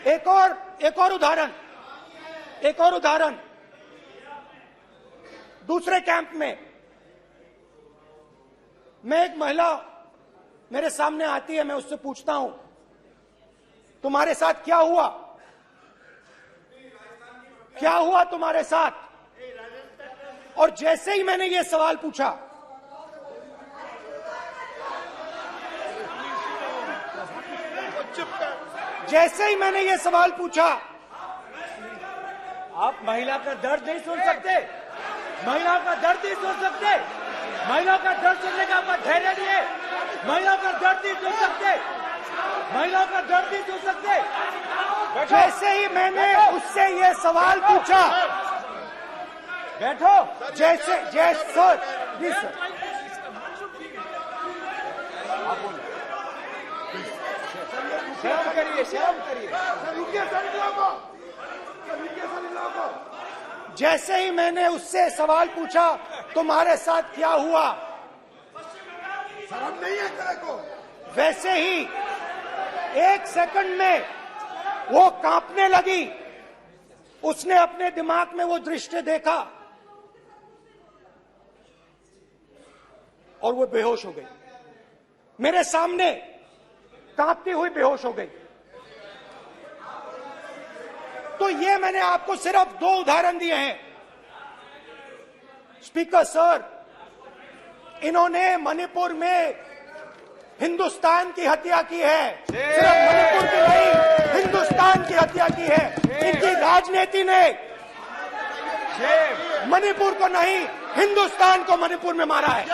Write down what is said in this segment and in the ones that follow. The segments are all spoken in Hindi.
एक और उदाहरण दूसरे कैंप में मैं एक महिला मेरे सामने आती है, मैं उससे पूछता हूं तुम्हारे साथ क्या हुआ तुम्हारे साथ। और जैसे ही मैंने ये सवाल पूछा, आप महिला का दर्द नहीं सुन सकते, महिला का दर्द नहीं सुन सकते, महिला का दर्द सुनने का आपका धैर्य नहीं है, महिला का दर्द नहीं सुन सकते, महिला का दर्द नहीं सुन सकते। जैसे ही मैंने उससे ये सवाल पूछा, बैठो, जैसे सर प्लीज सर, शर्म करिए। जैसे ही मैंने उससे सवाल पूछा तुम्हारे साथ क्या हुआ, शर्म नहीं है तेरे को? वैसे ही 1 सेकंड में वो कांपने लगी। उसने अपने दिमाग में वो दृश्य देखा और वो बेहोश हो गई, मेरे सामने कांपती हुई बेहोश हो गई। तो ये मैंने आपको सिर्फ 2 उदाहरण दिए हैं। स्पीकर सर, इन्होंने मणिपुर में हिंदुस्तान की हत्या की है, सिर्फ मणिपुर की नहीं, हिंदुस्तान की हत्या की है। इनकी राजनीति ने मणिपुर को नहीं, हिंदुस्तान को मणिपुर में मारा है।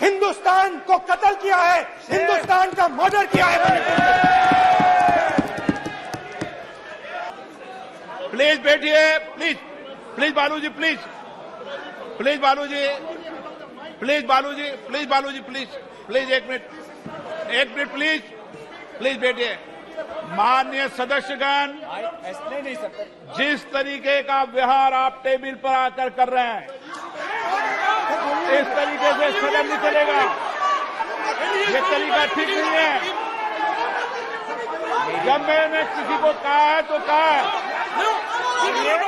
हिंदुस्तान को कत्ल किया है, हिंदुस्तान का मर्डर किया है मणिपुर में। प्लीज बैठिए, प्लीज बालूजी, प्लीज बालूजी, एक मिनट प्लीज बैठिए। माननीय सदस्यगण, ऐसे नहीं सकते। जिस तरीके का व्यवहार आप टेबल पर आकर कर रहे हैं, इस तरीके से सदन नहीं चलेगा। ये तरीका ठीक नहीं है। जब मैंने किसी को कहा है तो कहा है,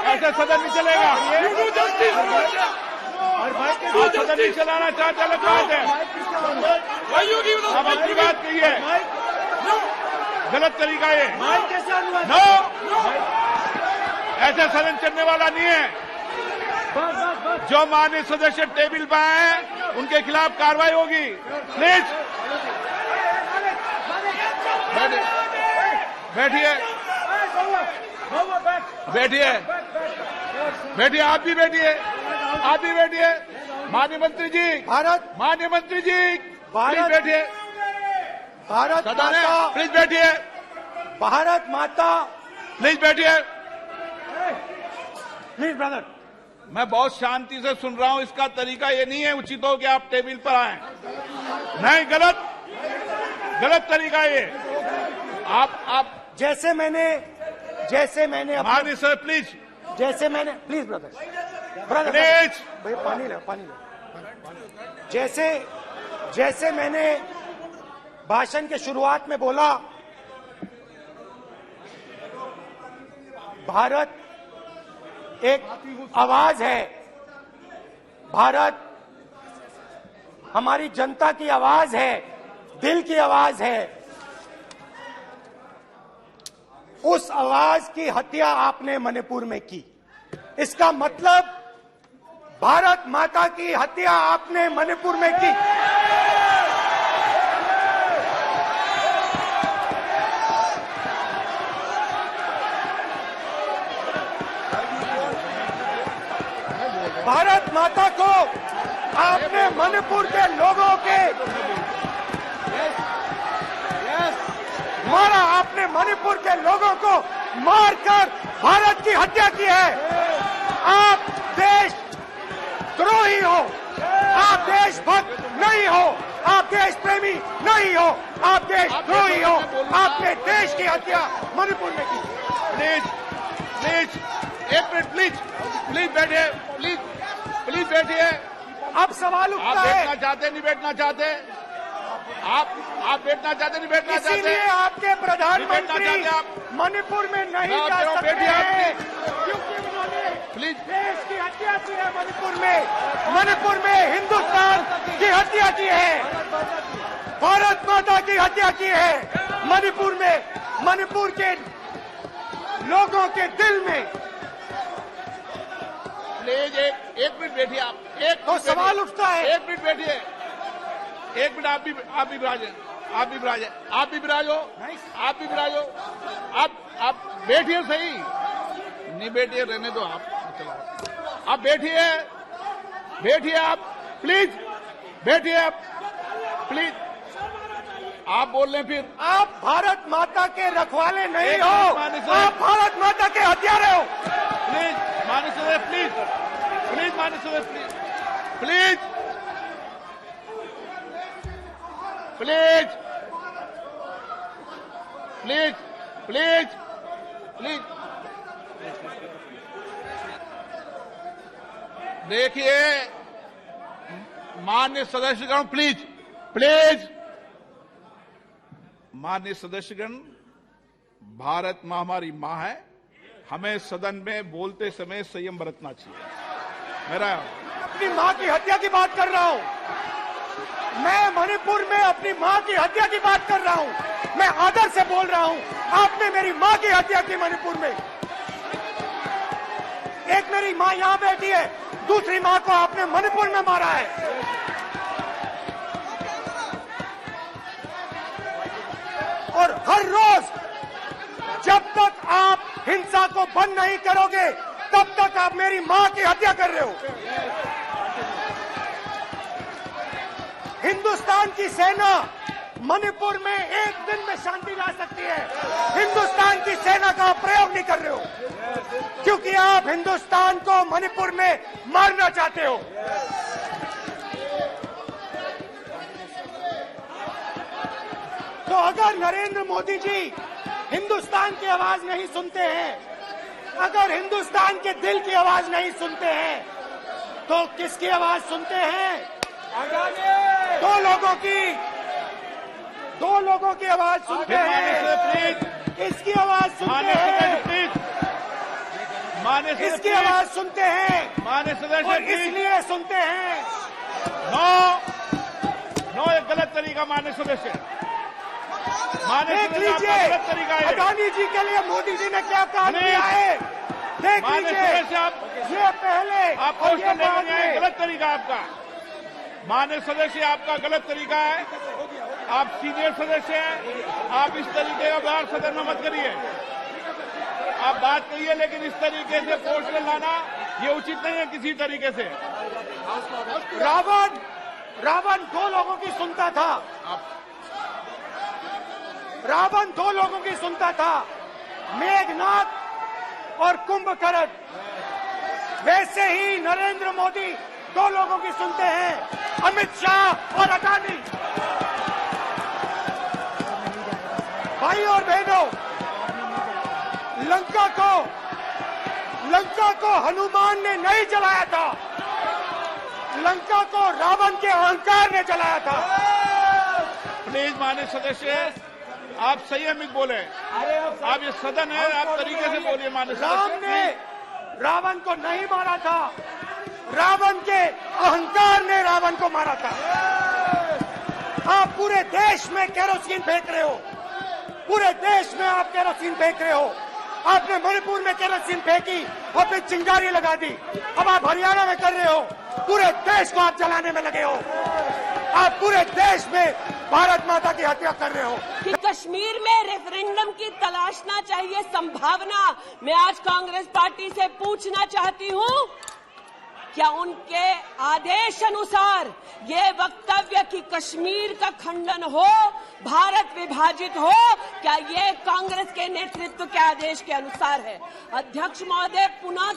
ऐसे सदन नहीं चलेगा। आप सदन नहीं चलाना चाहते, अलग बात है। अब अपनी बात कहिए, गलत तरीका ये। नो, ऐसे सदन चलने वाला नहीं है। जो माननीय सदस्य टेबल पर आए उनके खिलाफ कार्रवाई होगी। प्लीज बैठिए, आप भी बैठिए। माननीय मंत्री जी, प्लीज बैठिए। भारत माता, प्लीज बैठिए। भारत माता, प्लीज बैठिए। प्लीज ब्रदर, मैं बहुत शांति से सुन रहा हूं। इसका तरीका ये नहीं है उचित हो कि आप टेबल पर आए। नहीं, गलत तरीका ये। आप जैसे मैंने माननीय सर, प्लीज ब्रदर प्लीज भाई पानी लो। जैसे मैंने भाषण के शुरुआत में बोला, भारत एक आवाज है, भारत हमारी जनता की आवाज है, दिल की आवाज है। उस आवाज की हत्या आपने मणिपुर में की। इसका मतलब भारत माता की हत्या आपने मणिपुर में की। भारत माता को आपने मणिपुर के लोगों के मारा, आपने मणिपुर के लोगों को मारकर भारत की हत्या की है। आप देशद्रोही हो, आप देशभक्त नहीं हो, आप देश प्रेमी नहीं हो, आप देशद्रोही हो। आपने देश की हत्या मणिपुर में की। प्लीज एक मिनट, प्लीज बैठिए। अब सवाल आप उठता है, बैठना चाहते, नहीं बैठना चाहते? आप बैठना चाहते नहीं बैठना चाहते? इसीलिए आपके प्रधानमंत्री चाहते आप? मणिपुर में नहीं जा सकते बैठिए हैं क्योंकि उन्होंने प्लीज देश की हत्या की है। मणिपुर में हिंदुस्तान की हत्या की है, भारत माता की हत्या की है। मणिपुर के लोगों के दिल में। प्लीज एक मिनट बैठिए आप। तो सवाल उठता है, 1 मिनट बैठिए। 1 मिनट आप भी विराजे। आप भी विराजो। आप बैठिए सही। नहीं बैठिए, रहने दो आप। आप बैठिए आप प्लीज। बैठिए आप प्लीज। आप बोल रहे हैं फिर। आप भारत माता के रखवाले नहीं एक हो, मिनट माने आप भारत माता के हत्यारे हो। प्लीज माननीय सदस्य प्लीज माननीय सदस्य प्लीज देखिए माननीय सदस्यगण प्लीज माननीय सदस्यगण, भारत मां हमारी मां है। हमें सदन में बोलते समय संयम बरतना चाहिए। मेरा अपनी मां की हत्या की बात कर रहा हूं। मैं मणिपुर में अपनी मां की हत्या की बात कर रहा हूं। मैं आदर से बोल रहा हूं। आपने मेरी मां की हत्या की मणिपुर में। एक मेरी मां यहां बैठी है, दूसरी मां को आपने मणिपुर में मारा है। और हर रोज जब तक आप हिंसा को बंद नहीं करोगे तब तक आप मेरी मां की हत्या कर रहे हो। हिंदुस्तान की सेना मणिपुर में एक दिन में शांति ला सकती है। हिंदुस्तान की सेना का प्रयोग नहीं कर रहे हो क्योंकि आप हिंदुस्तान को मणिपुर में मारना चाहते हो। तो अगर नरेंद्र मोदी जी हिंदुस्तान की आवाज नहीं सुनते हैं, अगर हिंदुस्तान के दिल की आवाज नहीं सुनते हैं, तो किसकी आवाज सुनते हैं? दो लोगों की आवाज सुनते हैं। किसकी आवाज सुनते हैं? इसकी आवाज सुनते हैं। माननीय सदस्य और इसलिए सुनते हैं। नो ये गलत तरीका। माननीय सदस्य देख लीजिए गलत तरीका है। अडानी जी के लिए मोदी जी ने क्या काम किया है। देख लीजिए ये पहले आपको और ये बाद में। गलत तरीका आपका। माननीय सदस्य आपका गलत तरीका है। आप सीनियर सदस्य हैं। आप इस तरीके का व्यवहार सदन में मत करिए। आप बात करिए लेकिन इस तरीके से पोस्टर लाना ये उचित नहीं है किसी तरीके से। रावण दो लोगों की सुनता था। रावण दो लोगों की सुनता था, मेघनाथ और कुंभकर्ण। वैसे ही नरेंद्र मोदी दो लोगों की सुनते हैं, अमित शाह और अडानी। भाई और बहनों, लंका को हनुमान ने नहीं जलाया था, लंका को रावण के अहंकार ने जलाया था। प्लीज माननीय सदस्य आप संयमित बोले। आप ये सदन है, आप तरीके से बोलिए। माननीय राम सदस्य ने रावण को नहीं मारा था, रावण के अहंकार ने रावण को मारा था। आप पूरे देश में केरोसिन फेंक रहे हो, पूरे देश में आप केरोसिन फेंक रहे हो। आपने मणिपुर में केरोसिन फेंकी और फिर चिंगारी लगा दी। अब आप हरियाणा में कर रहे हो, पूरे देश को आप जलाने में लगे हो। आप पूरे देश में भारत माता की हत्या कर रहे हो। कि कश्मीर में रेफरेंडम की तलाशना चाहिए संभावना। मैं आज कांग्रेस पार्टी से पूछना चाहती हूं, क्या उनके आदेश अनुसार ये वक्तव्य कि कश्मीर का खंडन हो, भारत विभाजित हो, क्या ये कांग्रेस के नेतृत्व के आदेश के अनुसार है? अध्यक्ष महोदय, पुनः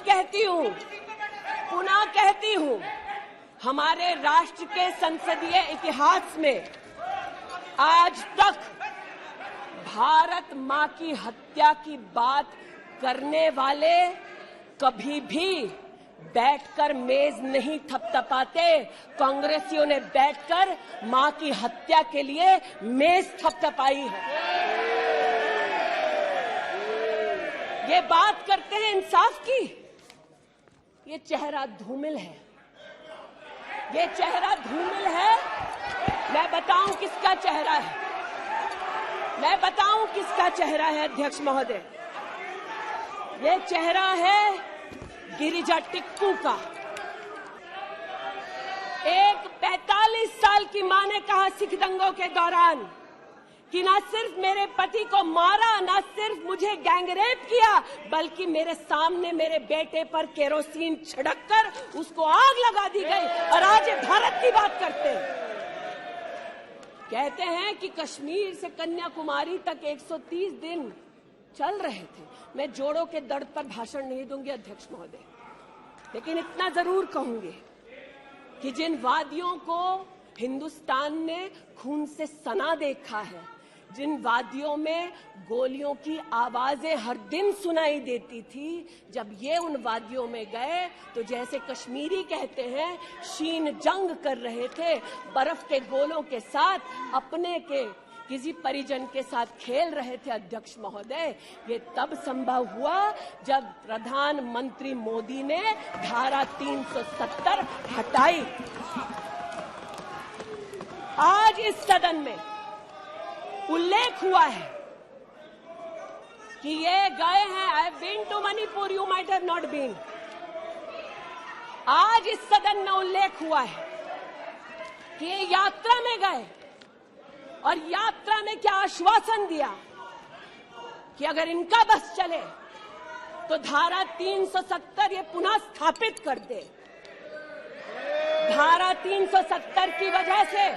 कहती हूं, हमारे राष्ट्र के संसदीय इतिहास में आज तक भारत मां की हत्या की बात करने वाले कभी भी बैठकर मेज नहीं थपथपाते, कांग्रेसियों ने बैठकर मां की हत्या के लिए मेज थपथपाई है। ये बात करते हैं इंसाफ की, ये चेहरा धूमिल है, ये चेहरा धूमिल है। मैं बताऊं किसका चेहरा है, मैं बताऊं किसका चेहरा है अध्यक्ष महोदय। ये चेहरा है गिरिजा टिक्कू का। एक 45 साल की मां ने कहा सिख दंगों के दौरान कि ना सिर्फ मेरे पति को मारा, ना सिर्फ मुझे गैंगरेप किया, बल्कि मेरे सामने मेरे बेटे पर केरोसिन छिड़ककर उसको आग लगा दी गई। और आज ये भारत की बात करते हैं। कहते हैं कि कश्मीर से कन्याकुमारी तक 130 दिन चल रहे थे। मैं जोड़ों के दर्द पर भाषण नहीं दूंगी अध्यक्ष महोदय, लेकिन इतना जरूर कहूंगी कि जिन वादियों को हिंदुस्तान ने खून से सना देखा है, जिन वादियों में गोलियों की आवाजें हर दिन सुनाई देती थी, जब ये उन वादियों में गए तो जैसे कश्मीरी कहते हैं शीन जंग कर रहे थे, बर्फ के गोलों के साथ अपने के किसी परिजन के साथ खेल रहे थे। अध्यक्ष महोदय, ये तब संभव हुआ जब प्रधानमंत्री मोदी ने धारा 370 हटाई। आज इस सदन में उल्लेख हुआ है कि ये गए हैं, I have been to Manipur, you might have not been. आज इस सदन में उल्लेख हुआ है कि ये यात्रा में गए और यात्रा में क्या आश्वासन दिया कि अगर इनका बस चले तो धारा 370 ये पुनः स्थापित कर दे। धारा 370 की वजह से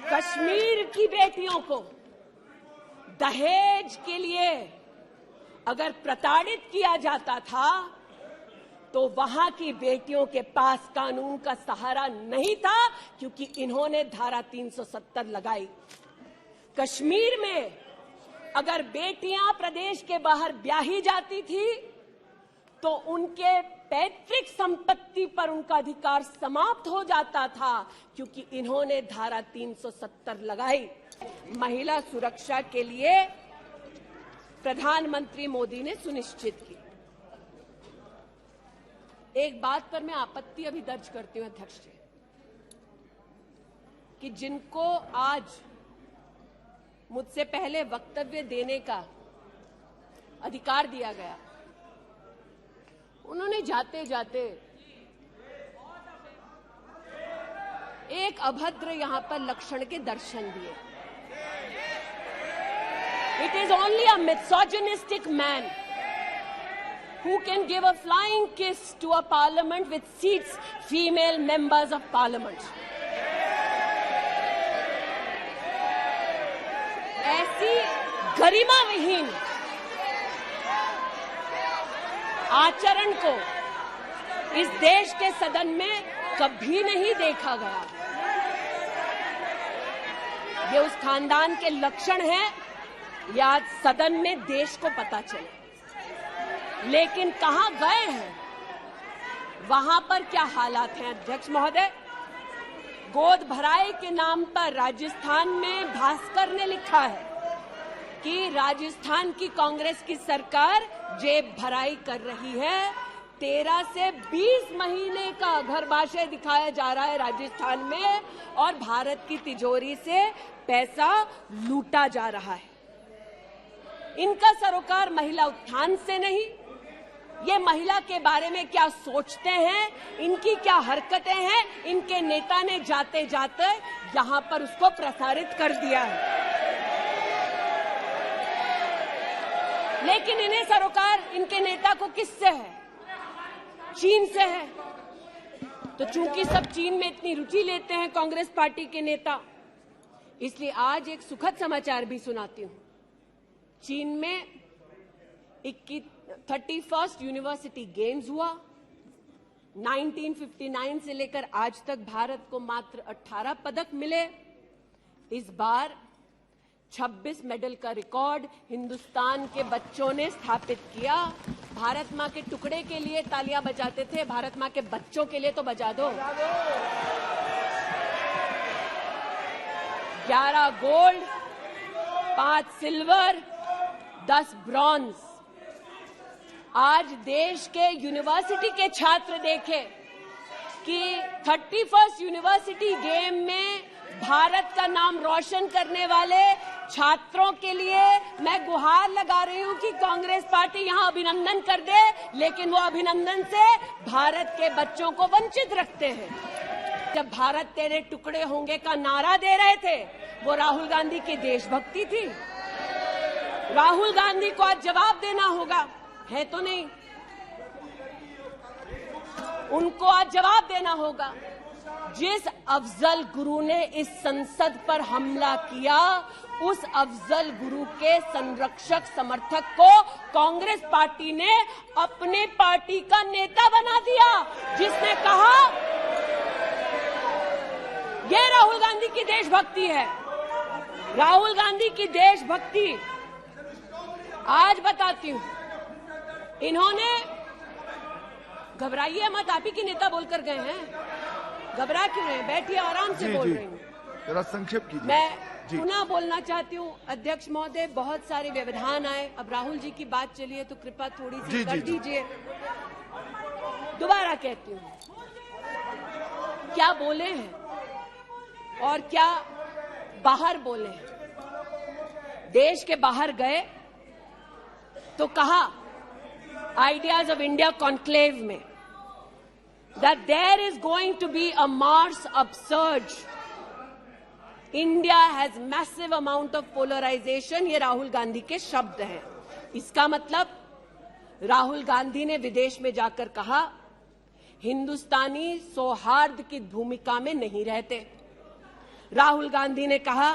कश्मीर की बेटियों को दहेज के लिए अगर प्रताड़ित किया जाता था तो वहां की बेटियों के पास कानून का सहारा नहीं था, क्योंकि इन्होंने धारा 370 लगाई। कश्मीर में अगर बेटियां प्रदेश के बाहर ब्याही जाती थी तो उनके पैतृक संपत्ति पर उनका अधिकार समाप्त हो जाता था, क्योंकि इन्होंने धारा 370 लगाई। महिला सुरक्षा के लिए प्रधानमंत्री मोदी ने सुनिश्चित की। एक बात पर मैं आपत्ति अभी दर्ज करती हूं अध्यक्ष जी, कि जिनको आज मुझसे पहले वक्तव्य देने का अधिकार दिया गया, उन्होंने जाते जाते एक अभद्र यहां पर लक्षण के दर्शन दिए। It is only a misogynistic man who can give a flying kiss to a parliament which seats female members of parliament. ऐसी गरिमा विहीन आचरण को इस देश के सदन में कभी नहीं देखा गया। ये उस खानदान के लक्षण हैं, या आज सदन में देश को पता चले। लेकिन कहां गए हैं, वहां पर क्या हालात हैं अध्यक्ष महोदय? गोद भराई के नाम पर राजस्थान में भास्कर ने लिखा है कि राजस्थान की कांग्रेस की सरकार जेब भराई कर रही है। 13 से 20 महीने का घरबाशय दिखाया जा रहा है राजस्थान में, और भारत की तिजोरी से पैसा लूटा जा रहा है। इनका सरोकार महिला उत्थान से नहीं, ये महिला के बारे में क्या सोचते हैं, इनकी क्या हरकतें हैं, इनके नेता ने जाते जाते यहां पर उसको प्रसारित कर दिया है। लेकिन इन्हें सरोकार इनके नेता को किससे है? चीन से है। तो चूंकि सब चीन में इतनी रुचि लेते हैं कांग्रेस पार्टी के नेता, इसलिए आज एक सुखद समाचार भी सुनाती हूं। चीन में 31st यूनिवर्सिटी गेम्स हुआ। 1959 से लेकर आज तक भारत को मात्र 18 पदक मिले। इस बार 26 मेडल का रिकॉर्ड हिंदुस्तान के बच्चों ने स्थापित किया। भारत मां के टुकड़े के लिए तालियां बजाते थे, भारत मां के बच्चों के लिए तो बजा दो। 11 गोल्ड, 5 सिल्वर, 10 ब्रॉन्ज। आज देश के यूनिवर्सिटी के छात्र देखें कि 31st यूनिवर्सिटी गेम में भारत का नाम रोशन करने वाले छात्रों के लिए मैं गुहार लगा रही हूं कि कांग्रेस पार्टी यहां अभिनंदन कर दे, लेकिन वो अभिनंदन से भारत के बच्चों को वंचित रखते हैं। जब भारत तेरे टुकड़े होंगे का नारा दे रहे थे, वो राहुल गांधी की देशभक्ति थी। राहुल गांधी को आज जवाब देना होगा, है तो नहीं, उनको आज जवाब देना होगा। जिस अफजल गुरु ने इस संसद पर हमला किया, उस अफजल गुरु के संरक्षक समर्थक को कांग्रेस पार्टी ने अपने पार्टी का नेता बना दिया, जिसने कहा यह राहुल गांधी की देशभक्ति है। राहुल गांधी की देशभक्ति आज बताती हूं। इन्होंने, घबराइए मत, आप ही के नेता बोलकर गए हैं, घबरा क्यों रहे हैं, बैठिए, आराम से बोल रही हूँ। जरा संक्षेप कीजिए। मैं पुनः बोलना चाहती हूँ, अध्यक्ष महोदय, बहुत सारे व्यवधान आए, अब राहुल जी की बात चली है तो कृपा थोड़ी सी कर दीजिए। दोबारा कहती हूँ, क्या बोले हैं और क्या बाहर बोले हैं। देश के बाहर गए तो कहा आइडियाज ऑफ इंडिया कॉन्क्लेव में that there is going to be a Mars upsurge. India has massive amount of polarization. ये राहुल गांधी के शब्द हैं। इसका मतलब राहुल गांधी ने विदेश में जाकर कहा हिंदुस्तानी सौहार्द की भूमिका में नहीं रहते। राहुल गांधी ने कहा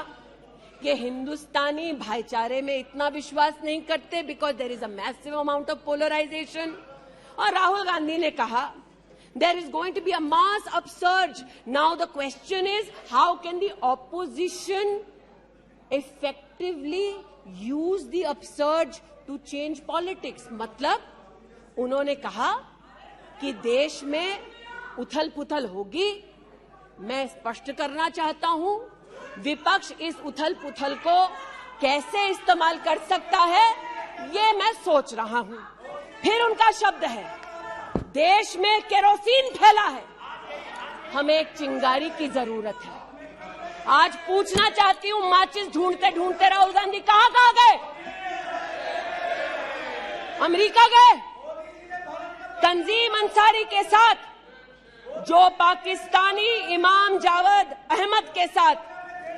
कि हिंदुस्तानी भाईचारे में इतना विश्वास नहीं करते because there is a massive amount of polarization. और राहुल गांधी ने कहा there is going to be a mass upsurge. Now the question is, how can the opposition effectively use the upsurge to change politics? मतलब उन्होंने कहा कि देश में उथल-पुथल होगी। मैं स्पष्ट करना चाहता हूं, विपक्ष इस उथल-पुथल को कैसे इस्तेमाल कर सकता है, ये मैं सोच रहा हूं। फिर उनका शब्द है, देश में केरोसिन फैला है, हमें एक चिंगारी की जरूरत है। आज पूछना चाहती हूं, माचिस ढूंढते ढूंढते राहुल गांधी कहां गए? अमेरिका गए? तंजीम अंसारी के साथ, जो पाकिस्तानी इमाम जावेद अहमद के साथ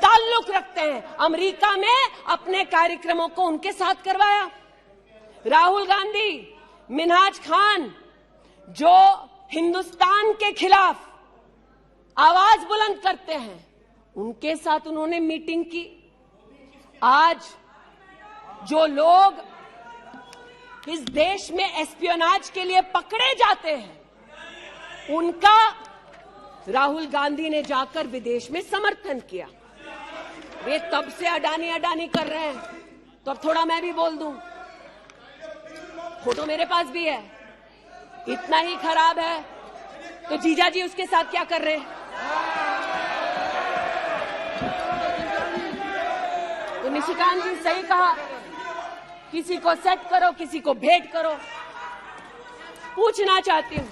ताल्लुक रखते हैं, अमेरिका में अपने कार्यक्रमों को उनके साथ करवाया। राहुल गांधी, मिन्हाज खान, जो हिंदुस्तान के खिलाफ आवाज बुलंद करते हैं, उनके साथ उन्होंने मीटिंग की। आज जो लोग इस देश में एस्पियोनाज के लिए पकड़े जाते हैं, उनका राहुल गांधी ने जाकर विदेश में समर्थन किया। वे तब से अडानी अडानी कर रहे हैं, तो अब थोड़ा मैं भी बोल दूं। फोटो मेरे पास भी है। इतना ही खराब है तो जीजा जी उसके साथ क्या कर रहे हैं? तो निशिकांत जी सही कहा, किसी को सेट करो, किसी को भेंट करो। पूछना चाहती हूं,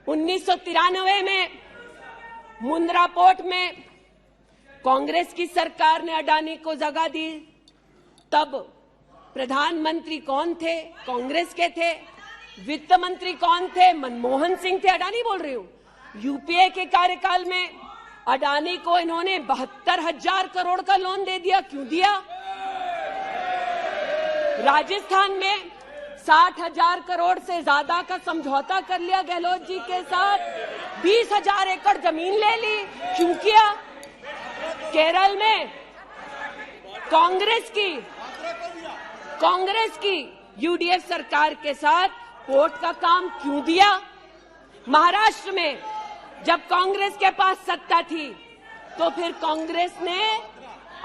1993 में मुंद्रा पोर्ट में कांग्रेस की सरकार ने अडानी को जगह दी, तब प्रधानमंत्री कौन थे? कांग्रेस के थे। वित्त मंत्री कौन थे? मनमोहन सिंह थे। अडानी बोल रही हूं। यूपीए के कार्यकाल में अडानी को इन्होंने 72,000 करोड़ का लोन दे दिया। क्यों दिया? राजस्थान में 60,000 करोड़ से ज्यादा का समझौता कर लिया गहलोत जी के साथ, 20,000 एकड़ जमीन ले ली। क्यों किया? केरल में कांग्रेस की यूडीएफ सरकार के साथ पोर्ट का काम क्यों दिया? महाराष्ट्र में जब कांग्रेस के पास सत्ता थी, तो फिर कांग्रेस ने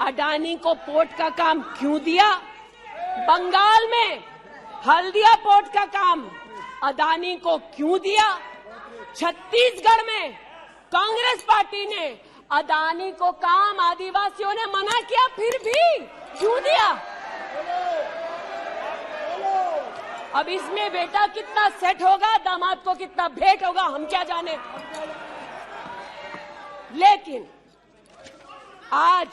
अडानी को पोर्ट का काम क्यों दिया? बंगाल में हल्दिया पोर्ट का काम अडानी को क्यों दिया? छत्तीसगढ़ में कांग्रेस पार्टी ने अडानी को काम आदिवासियों ने मना किया, फिर भी क्यों दिया? अब इसमें बेटा कितना सेट होगा, दामाद को कितना भेंट होगा, हम क्या जाने। लेकिन आज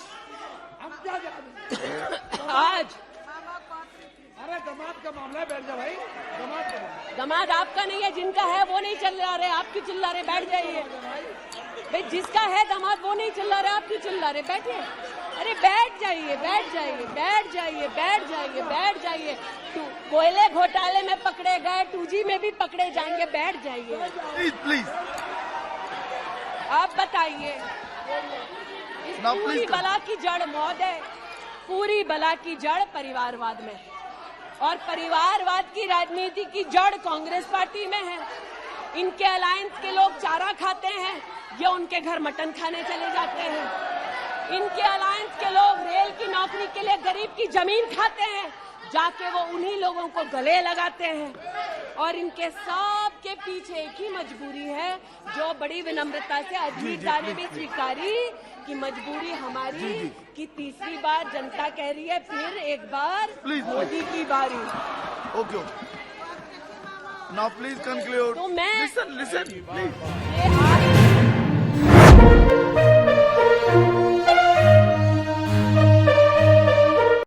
अरे दामाद का मामला है, बैठ जाओ भाई। दामाद आपका नहीं है, जिनका है वो नहीं चिल्ला रहे, आप क्यों चिल्ला रहे? बैठ जाइए भाई, जिसका है दामाद वो नहीं चिल्ला रहे, आप क्यों चिल्ला रहे? बैठिए। अरे बैठ जाइए, बैठ जाइए, बैठ जाइए, बैठ जाइए, बैठ जाइए। कोयले घोटाले में पकड़े गए, 2G में भी पकड़े जाएंगे, बैठ जाइए। प्लीज आप बताइए, इस पूरी बला की जड़ मौत है, पूरी बला की जड़ परिवारवाद में, और परिवारवाद की राजनीति की जड़ कांग्रेस पार्टी में है। इनके अलायंस के लोग चारा खाते हैं या उनके घर मटन खाने चले जाते हैं। इनके अलायंस के लोग रेल की नौकरी के लिए गरीब की जमीन खाते हैं, जाके वो उन्हीं लोगों को गले लगाते हैं। और इनके सब के पीछे एक ही मजबूरी है, जो बड़ी विनम्रता से अजीत दा ने भी स्वीकारी कि मजबूरी हमारी कि तीसरी बार जनता कह रही है, फिर एक बार मोदी की बारी। Okay, now please conclude. तो मैं लिसन प्लीज। ये